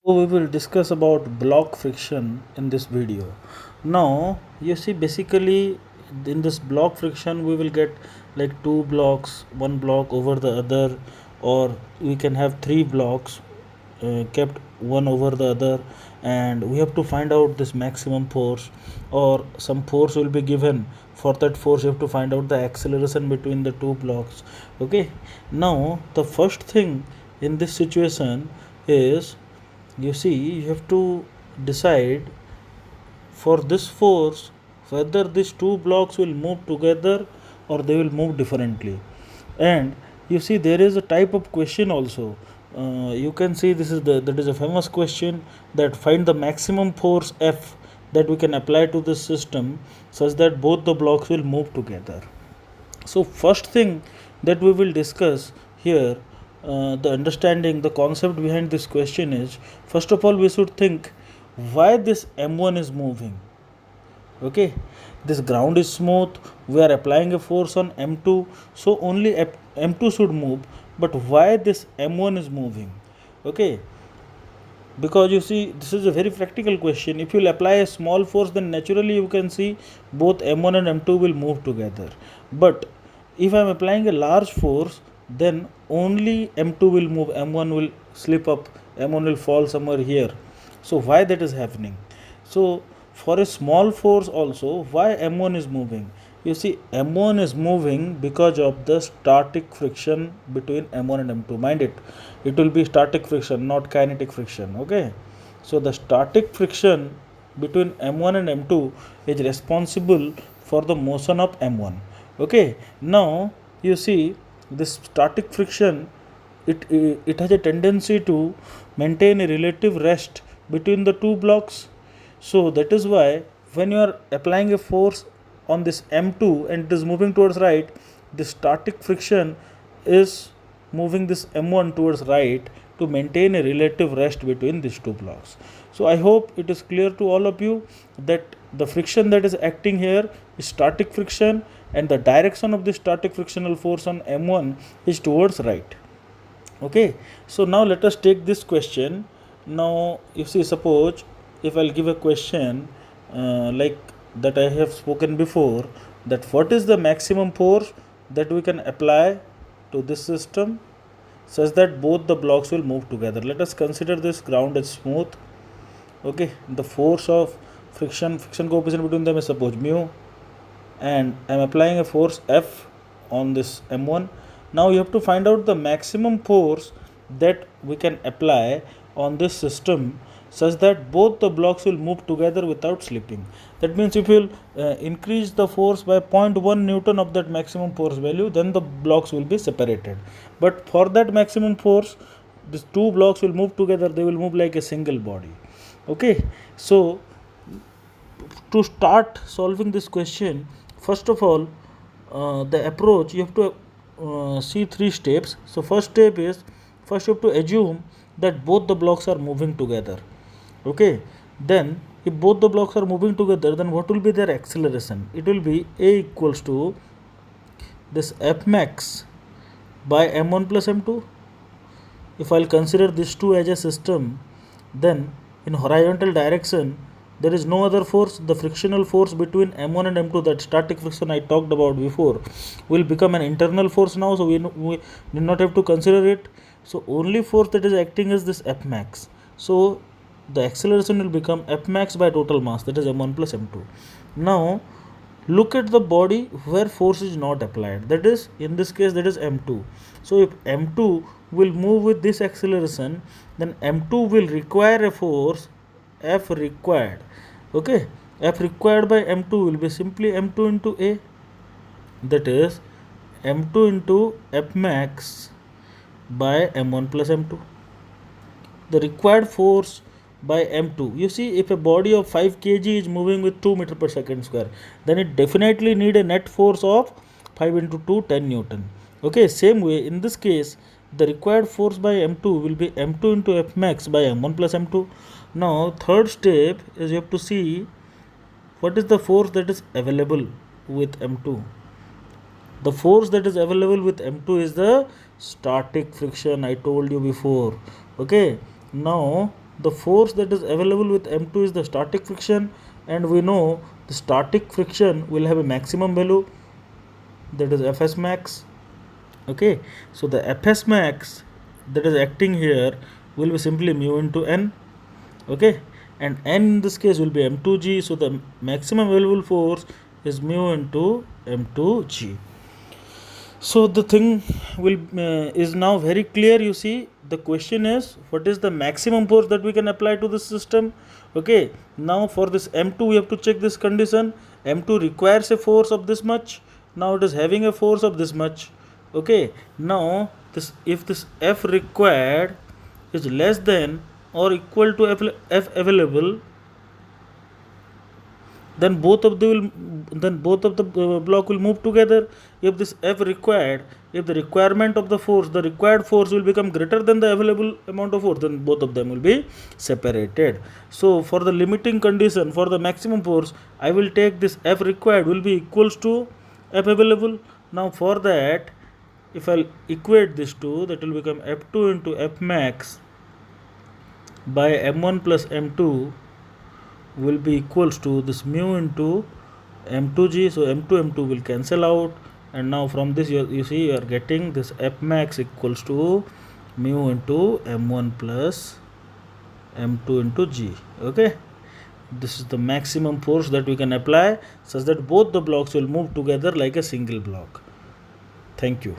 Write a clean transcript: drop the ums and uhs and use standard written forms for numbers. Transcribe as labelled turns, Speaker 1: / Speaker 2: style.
Speaker 1: We will discuss about block friction in this video. Now you see, basically in this block friction we will get like two blocks, one block over the other, or we can have three blocks kept one over the other, and we have to find out this maximum force, or some force will be given. For that force you have to find out the acceleration between the two blocks. Okay, now the first thing in this situation is, you see, you have to decide for this force whether these two blocks will move together or they will move differently. And you see, there is a type of question also. You can see this is that is a famous question, that find the maximum force F that we can apply to this system such that both the blocks will move together. So first thing that we will discuss here, the understanding, the concept behind this question is, first of all we should think why this m1 is moving. Okay, this ground is smooth, we are applying a force on m2, so only m2 should move. But why this m1 is moving? Okay, because you see, this is a very practical question. If you will apply a small force, then naturally you can see both m1 and m2 will move together. But if I am applying a large force, then only m2 will move, m1 will slip up, m1 will fall somewhere here. So why that is happening? So for a small force also, why m1 is moving? You see, m1 is moving because of the static friction between m1 and m2. Mind it will be static friction, not kinetic friction. Okay, so the static friction between m1 and m2 is responsible for the motion of m1. Okay, now you see, this static friction, it has a tendency to maintain a relative rest between the two blocks. So that is why when you are applying a force on this m2 and it is moving towards right, the static friction is moving this m1 towards right to maintain a relative rest between these two blocks. So I hope it is clear to all of you that the friction that is acting here is static friction, and the direction of the static frictional force on m1 is towards right. Okay, so now let us take this question. Now you see, suppose if I'll give a question like that I have spoken before, that what is the maximum force that we can apply to this system such that both the blocks will move together. Let us consider this ground as smooth. Okay, the force of friction coefficient between them is suppose mu, and I am applying a force F on this m1. Now you have to find out the maximum force that we can apply on this system such that both the blocks will move together without slipping. That means if you will increase the force by 0.1 Newton of that maximum force value, then the blocks will be separated. But for that maximum force, these two blocks will move together, they will move like a single body. Okay, so to start solving this question, first of all, the approach, you have to see three steps. So first step is, first you have to assume that both the blocks are moving together. Okay, then if both the blocks are moving together, then what will be their acceleration? It will be a equals to this f max by m1 plus m2. If I'll consider these two as a system, then in horizontal direction there is no other force. The frictional force between m1 and m2, that static friction I talked about before, will become an internal force now, so we do not have to consider it. So only force that is acting is this f max. So the acceleration will become f max by total mass, that is m1 plus m2. Now look at the body where force is not applied, that is, in this case, that is m2. So if m2 will move with this acceleration, then m2 will require a force F required. Okay, F required by m2 will be simply m2 into a, that is m2 into f max by m1 plus m2. The required force by m2, you see, if a body of 5 kg is moving with 2 meter per second square, then it definitely need a net force of 5 into 2, 10 Newton. Okay, same way in this case, the required force by m2 will be m2 into f max by m1 plus m2. Now third step is, you have to see what is the force that is available with m2. The force that is available with m2 is the static friction I told you before. Okay, now the force that is available with M2 is the static friction, and we know the static friction will have a maximum value, that is Fs max. Okay, so the Fs max that is acting here will be simply mu into n. Okay, and n in this case will be m2g, so the maximum available force is mu into m2g. So the thing will is now very clear. You see, the question is, what is the maximum force that we can apply to this system? Okay, now for this m2 we have to check this condition. M2 requires a force of this much, now it is having a force of this much. Okay, now this, if this F required is less than or equal to F available, then both of the block will move together. If this F required, if the requirement of the force, the required force will become greater than the available amount of force, then both of them will be separated. So for the limiting condition, for the maximum force, I will take this F required will be equals to F available. Now for that, if I equate this two, that will become F2 into F max by m1 plus m2 will be equals to this mu into m2g. So m2 will cancel out, and now from this you see you are getting this F max equals to mu into m1 plus m2 into g. Okay, this is the maximum force that we can apply such that both the blocks will move together like a single block. Thank you.